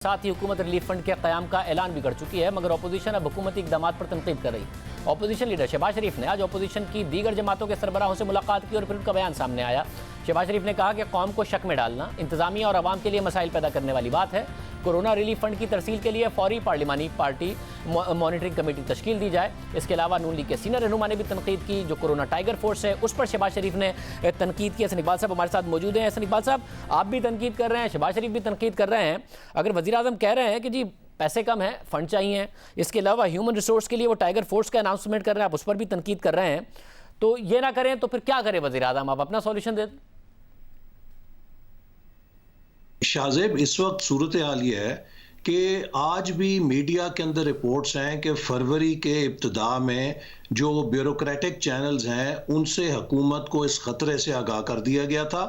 साथ ही हुकूमत relief fund के क़याम का ऐलान भी कर चुकी है, मगर अपोजिशन अब हुकूमती इक़दामात पर तनकीद कर रही। अपोजिशन लीडर शहबाज शरीफ ने आज अपोजिशन की दीगर जमातों के सरबराहों से मुलाकात की और फिर उनका बयान सामने आया। शहबाज शरीफ ने कहा कि कौम को शक में डालना इंतज़ामिया और आवाम के लिए मसाइल पैदा करने वाली बात है। कोरोना रिलीफ फंड की तरसील के लिए फौरी पार्लिमानी पार्टी मॉनिटरिंग कमेटी तश्कील दी जाए। इसके अलावा नून लीग के सीनियर रहनुमा ने भी तनकीद की। जो कोरोना टाइगर फोर्स है उस पर शहबाज शरीफ ने तनकीद की। हसन इकबाल साहब हमारे साथ मौजूद हैं। हसन इकबाल साहब, आप भी तनकीद कर रहे हैं, शहबाज शरीफ भी तनकीद कर रहे हैं। अगर वज़ीर आज़म कह रहे हैं कि जी पैसे कम हैं, फंड चाहिए, इसके अलावा ह्यूमन रिसोर्स के लिए वो टाइगर फोर्स का अनाउंसमेंट कर रहे हैं, आप उस पर भी तनकीद कर रहे हैं, तो ये ना करें तो फिर क्या करें वज़ीर आज़म? आप अपना सॉल्यूशन दे दें। शाहजेब, इस वक्त सूरत हाल ये है कि आज भी मीडिया के अंदर रिपोर्ट्स हैं कि फरवरी के इब्तिदा में जो ब्यूरोक्रेटिक चैनल्स हैं उनसे हुकूमत को इस ख़तरे से आगाह कर दिया गया था,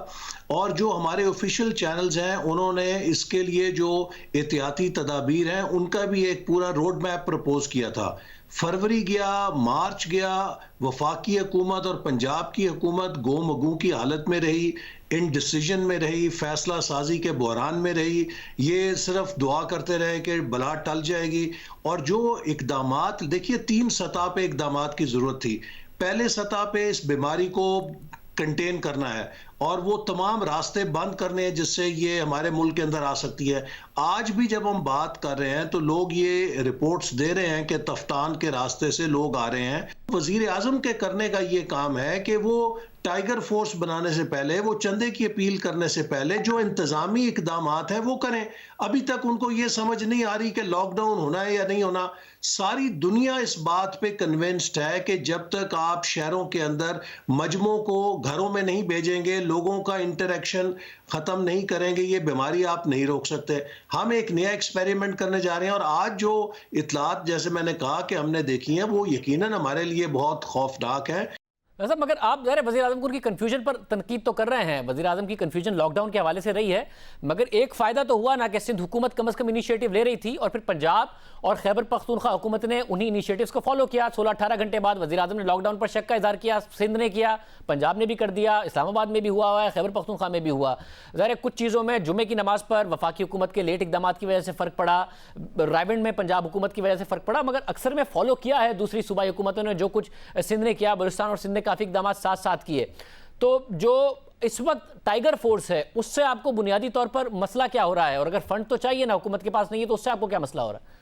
और जो हमारे ऑफिशियल चैनल्स हैं उन्होंने इसके लिए जो एहतियाती तदाबीर हैं उनका भी एक पूरा रोड मैप प्रपोज किया था। फरवरी गया, मार्च गया, वफाकी हुकूमत और पंजाब की हुकूमत गो मगू की हालत में रही, इन डिसीजन में रही, फैसला साजी के बहरान में रही। ये सिर्फ दुआ करते रहे कि बला टल जाएगी। और जो इकदामात, देखिए 3 सतह पे इकदामात की ज़रूरत थी। पहले सतह पे इस बीमारी को कंटेन करना है और वो तमाम रास्ते बंद करने हैं जिससे ये हमारे मुल्क के अंदर आ सकती है। आज भी जब हम बात कर रहे हैं तो लोग ये रिपोर्ट्स दे रहे हैं कि तफ्तान के रास्ते से लोग आ रहे हैं। वजीर आजम के करने का ये काम है कि वो टाइगर फोर्स बनाने से पहले, वो चंदे की अपील करने से पहले जो इंतजामी इकदामात हैं वो करें। अभी तक उनको ये समझ नहीं आ रही कि लॉकडाउन होना है या नहीं होना। सारी दुनिया इस बात पे कन्विंस्ड है कि जब तक आप शहरों के अंदर मजमों को घरों में नहीं भेजेंगे, लोगों का इंटरेक्शन ख़त्म नहीं करेंगे, ये बीमारी आप नहीं रोक सकते। हम एक नया एक्सपेरिमेंट करने जा रहे हैं और आज जो इतलात जैसे मैंने कहा कि हमने देखी हैं वो यकीनन हमारे लिए बहुत खौफनाक है। मगर आप ज़रा वज़ीर आज़म को उनकी कन्फ्यूजन पर तनकीद तो कर रहे हैं। वज़ीर आज़म की कन्फ्यूजन लॉकडाउन के हवाले से रही है, मगर एक फ़ायदा तो हुआ ना कि सिंध हुकूमत कम अज़ कम इनिशिएटिव ले रही थी और फिर पंजाब और खैबर पख्तूनख्वा हुकूमत ने उन्हीं इनिशिएटिव्स को फॉलो किया। 16-18 घंटे बाद वज़ीर आज़म ने लॉकडाउन पर शक का इज़हार किया, सिंध ने किया, पंजाब ने भी कर दिया, इस्लामाबाद में भी हुआ है, खैबर पख्तूनख्वा में भी हुआ। ज़ाहिर कुछ चीज़ों में जुमे की नमाज़ पर वफाकी हुकूमत के लेट इक़दामात की वजह से फ़र्क पड़ा, रायविंड में पंजाब हुकूमत की वजह से फ़र्क पड़ा, मगर अक्सर में फॉलो किया है दूसरी सूबाई हुकूमतों ने। जो कुछ सिंध ने किया, बलूचिस्तान और सिंध ने काफ़ी इक़दामात साथ किए। तो जो इस वक्त टाइगर फोर्स है उससे आपको बुनियादी तौर पर मसला क्या हो रहा है? और अगर फंड तो चाहिए ना, हुकूमत के पास नहीं है, तो उससे आपको क्या मसला हो रहा है?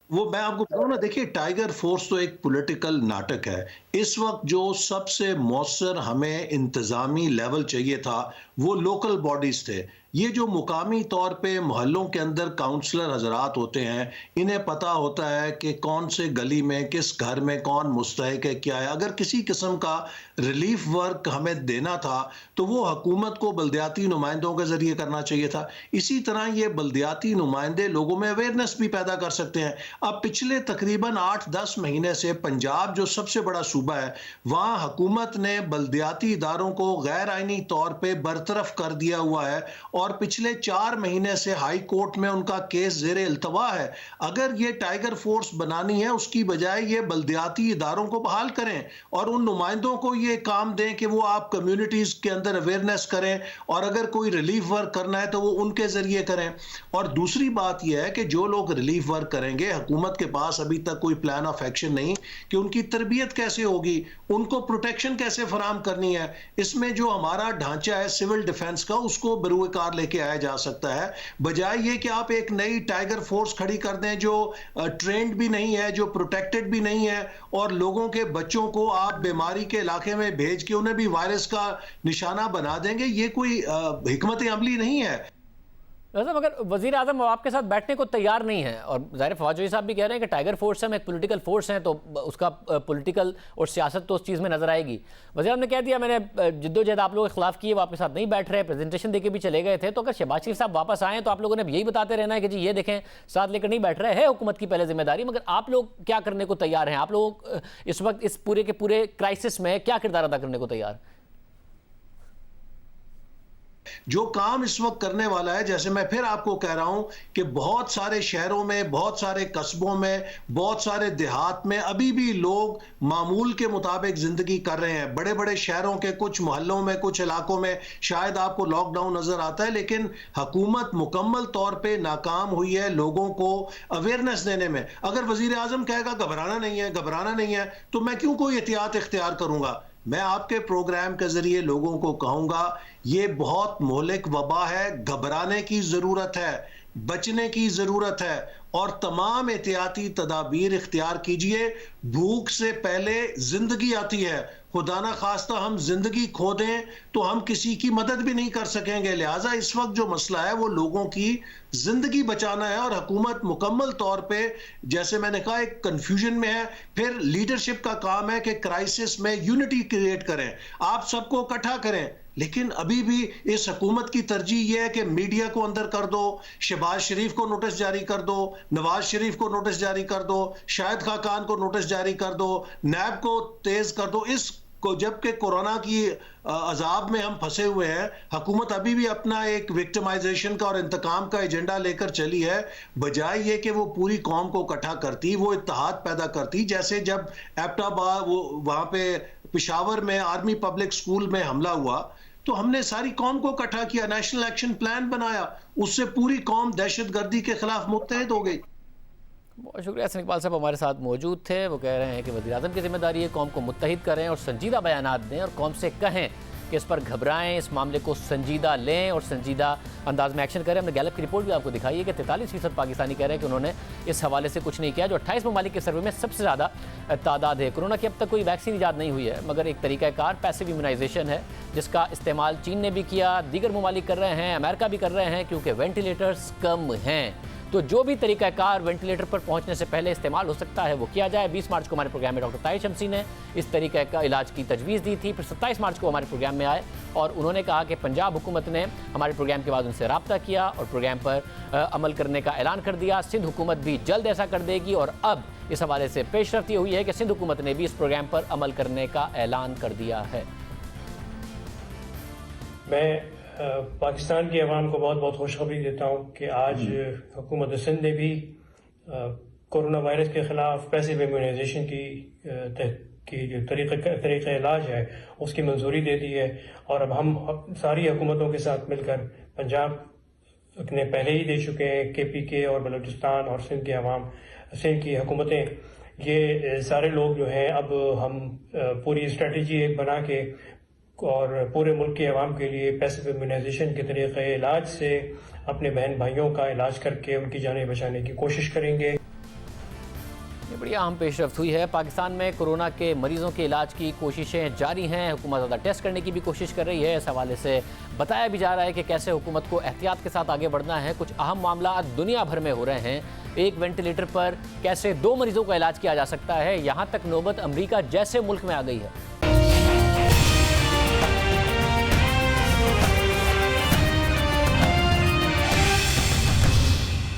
वो मैं आपको बताऊं ना, देखिए टाइगर फोर्स तो एक पॉलिटिकल नाटक है। इस वक्त जो सबसे मौसर हमें इंतजामी लेवल चाहिए था वो लोकल बॉडीज थे। ये जो मुकामी तौर पे मोहल्लों के अंदर काउंसलर हजरात होते हैं, इन्हें पता होता है कि कौन से गली में किस घर में कौन मुस्तहिक है, क्या है। अगर किसी किस्म का रिलीफ वर्क हमें देना था तो वो हुकूमत को बल्दियाती नुमाइंदों के जरिए करना चाहिए था। इसी तरह ये बल्दियाती नुमाइंदे लोगों में अवेयरनेस भी पैदा कर सकते हैं। अब पिछले तकरीबन 8-10 महीने से पंजाब जो सबसे बड़ा सूबा है, वहाँ हुकूमत ने बल्दियाती इदारों को गैर आइनी तौर पर बरतरफ कर दिया हुआ है और पिछले 4 महीने से हाई कोर्ट में उनका केस ज़ेरे इल्तवा है। अगर ये टाइगर फोर्स बनानी है उसकी बजाय ये बल्दियाती इदारों को बहाल करें और उन नुमाइंदों को ये काम दें कि वो आप कम्युनिटीज़ के अंदर अवेयरनेस करें, और अगर कोई रिलीफ वर्क करना है तो वो उनके ज़रिए करें। और दूसरी बात यह है कि जो लोग रिलीफ वर्क करेंगे, हुकूमत के पास अभी तक कोई प्लान ऑफ एक्शन नहीं कि उनकी तरबियत कैसे होगी, उनको प्रोटेक्शन कैसे फराम करनी है। इसमें जो हमारा ढांचा है सिविल डिफेंस का, उसको बरूएकार लेके आया जा सकता है, बजाय ये कि आप एक नई टाइगर फोर्स खड़ी कर दें जो ट्रेंड भी नहीं है, जो प्रोटेक्टेड भी नहीं है, और लोगों के बच्चों को आप बीमारी के इलाके में भेज के उन्हें भी वायरस का निशाना बना देंगे। ये कोई हिकमत अमली नहीं है। मगर वज़ीर आज़म आपके साथ बैठने को तैयार नहीं है, और ज़ाहिर फवाद चौधरी साहब भी कह रहे हैं कि टाइगर फोर्स हम एक पॉलिटिकल फोर्स हैं, तो उसका पॉलिटिकल और सियासत तो उस चीज़ में नजर आएगी। वज़ीर आज़म ने कह दिया मैंने जिद्दोजहद आप लोगों के खिलाफ की है, वो आपके साथ नहीं बैठ रहे, प्रेजेंटेशन देके भी चले गए थे। तो अगर शहबाज शरीफ साहब वापस आए तो आप लोगों ने यही बताते रहना है कि जी ये देखें साथ लेकर नहीं बैठ रहे हैं, हुकूमत की पहले जिम्मेदारी। मगर आप लोग क्या करने को तैयार हैं? आप लोग इस वक्त इस पूरे के पूरे क्राइसिस में क्या किरदार अदा करने को तैयार? جو کام اس وقت کرنے والا ہے، جیسے میں پھر آپ کو کہہ رہا ہوں کہ بہت سارے شہروں میں، بہت سارے قصبوں میں، بہت سارے دیہات میں ابھی بھی لوگ معمول کے مطابق زندگی کر رہے ہیں. بڑے بڑے شہروں کے کچھ محلوں میں، کچھ علاقوں میں شاید آپ کو لاک ڈاؤن نظر آتا ہے، لیکن حکومت مکمل طور پہ ناکام ہوئی ہے لوگوں کو اویئرنیس دینے میں. اگر وزیر اعظم کہے گا گھبرانا نہیں ہے تو میں کیوں کوئی احتیاط اختیار کروں گا؟ میں آپ کے پروگرام کے ذریعے لوگوں کو کہوں گا یہ بہت مہلک وبا ہے، گھبرانے کی ضرورت ہے، بچنے کی ضرورت ہے، اور تمام احتیاطی تدابیر اختیار کیجئے. بھوک سے پہلے زندگی آتی ہے. خدا نہ خواستہ ہم زندگی کھو دیں تو ہم کسی کی مدد بھی نہیں کر سکیں گے. لہٰذا اس وقت جو مسئلہ ہے وہ لوگوں کی زندگی بچانا ہے، اور حکومت مکمل طور پہ جیسے میں نے کہا ایک کنفیوژن میں ہے. پھر لیڈرشپ کا کام ہے کہ کرائسس میں یونٹی کریٹ کریں، آپ سب کو اکٹھا کریں. لیکن ابھی بھی اس حکومت کی ترجیح یہ ہے کہ میڈیا کو اندر کر دو، شہباز شریف کو نوٹس جاری کر دو، نواز شریف کو نوٹس جاری کر دو، شاہد خاقان کو نوٹس جاری کر دو، نیب کو تیز کر دو. اس کو جبکہ کورونا کی عذاب میں ہم پھنسے ہوئے ہیں، حکومت ابھی بھی اپنا ایک وکٹمائزیشن کا اور انتقام کا ایجنڈا لے کر چلی ہے، بجائے یہ کہ وہ پوری قوم کو اکٹھا کرتی، وہ اتحاد پیدا کرتی. جیسے جب ایبٹ آباد وہاں پہ پشاور میں آرمی پبلک سکول میں حملہ ہوا تو ہم نے ساری قوم کو اکٹھا کیا، نیشنل ایکشن پلان بنایا، اس سے پوری قوم دہشت گردی کے خلاف متحد ہو گئی. بہت شکریہ. حسن اقبال صاحب ہمارے ساتھ موجود تھے. وہ کہہ رہے ہیں کہ وزیر اعظم کی ذمہ داری ہے قوم کو متحد کریں اور سنجیدہ بیانات دیں، اور قوم سے کہیں کہ اس پر گھبرائیں، اس معاملے کو سنجیدہ لیں اور سنجیدہ انداز میں ایکشن کریں. ہم نے گیلپ کی رپورٹ بھی آپ کو دکھائی ہے کہ 43% پاکستانی کہہ رہے ہیں کہ انہوں نے اس حوالے سے کچھ نہیں کیا، جو 28 ممالک کے سروے میں سب سے زیادہ تعداد ہے. کورونا کی اب تک کوئی ویکسین ایجاد نہیں ہوئی ہے، مگر ایک طریقہ کار پیسو امیونائزیشن ہے جس کا استعمال چین نے بھی کیا، دیگر ممالک کر رہے ہیں، امریکہ بھی کر رہے ہیں، کیونکہ وینٹیلیٹرز کم ہیں. تو جو بھی طریقہ کار وینٹیلیٹر پر پہنچنے سے پہلے استعمال ہو سکتا ہے وہ کیا جائے. 20 مارچ کو ہمارے پروگرام میں ڈاکٹر طاہر شمسی نے اس طریقہ کا علاج کی تجویز دی تھی. پھر 27 مارچ کو ہمارے پروگرام میں آئے اور انہوں نے کہا کہ پنجاب حکومت نے ہمارے پروگرام کے بعد ان سے رابطہ کیا اور پروگرام پر عمل کرنے کا اعلان کر دیا. سندھ حکومت بھی جلد ایسا کر دے گی، اور اب اس حوالے سے پیش رفت یہ ہوئی ہے کہ سندھ حکومت نے بھی اس پروگرام پر عمل کرنے کا اعلان کر دیا ہے. میں پاکستان کی عوام کو بہت بہت خوشخبری دیتا ہوں کہ آج حکومت سندھ نے بھی کورونا وائرس کے خلاف پیسو امیونائزیشن کی جو طریقہ علاج ہے اس کی منظوری دے دی ہے. اور اب ہم ساری حکومتوں کے ساتھ مل کر، پنجاب نے پہلے ہی دے چکے ہیں، KPK اور بلوچستان اور سندھ کے عوام، سندھ کی حکومتیں، یہ سارے لوگ جو ہیں اب ہم پوری اسٹریٹجی ایک بنا کے اور پورے ملک کے عوام کے لیے پیسو امیونائزیشن کے طریقہ علاج سے اپنے بہن بھائیوں کا علاج کر کے ان کی جانیں بچانے کی کوشش کریں گے. یہ بڑی اہم پیش رفت ہوئی ہے. پاکستان میں کورونا کے مریضوں کے علاج کی کوششیں جاری ہیں، حکومت زیادہ ٹیسٹ کرنے کی بھی کوشش کر رہی ہے. اس حوالے سے بتایا بھی جا رہا ہے کہ کیسے حکومت کو احتیاط کے ساتھ آگے بڑھنا ہے. کچھ اہم معاملات دنیا بھر میں ہو رہے ہیں. ایک وینٹیلیٹر پر کیسے 2 مریضوں کا علاج کیا جا سکتا ہے، یہاں تک نوبت امریکہ جیسے ملک میں آ گئی ہے